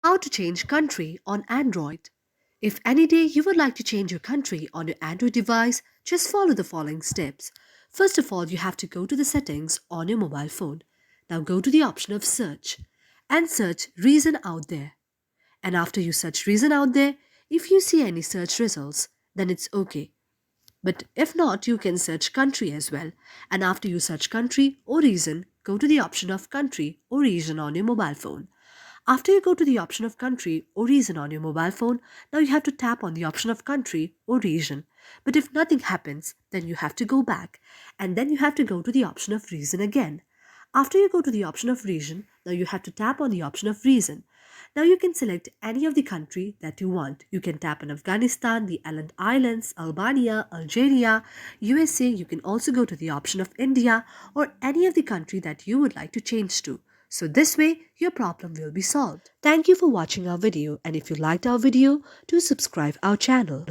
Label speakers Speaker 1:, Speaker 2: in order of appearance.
Speaker 1: How to change country on Android. If any day you would like to change your country on your Android device, just follow the following steps. First of all, you have to go to the settings on your mobile phone. Now go to the option of search and search reason out there. And after you search reason out there, if you see any search results, then it's okay. But if not, you can search country as well. And after you search country or region, go to the option of country or region on your mobile phone. After you go to the option of country or region on your mobile phone, now you have to tap on the option of country or region. But if nothing happens, then you have to go back and then you have to go to the option of region again. After you go to the option of region, now you have to tap on the option of region. Now you can select any of the country that you want. You can tap on Afghanistan, the Islands, Albania, Algeria, USA. You can also go to the option of India or any of the country that you would like to change to. So this way, your problem will be solved. Thank you for watching our video, and if you liked our video, do subscribe our channel.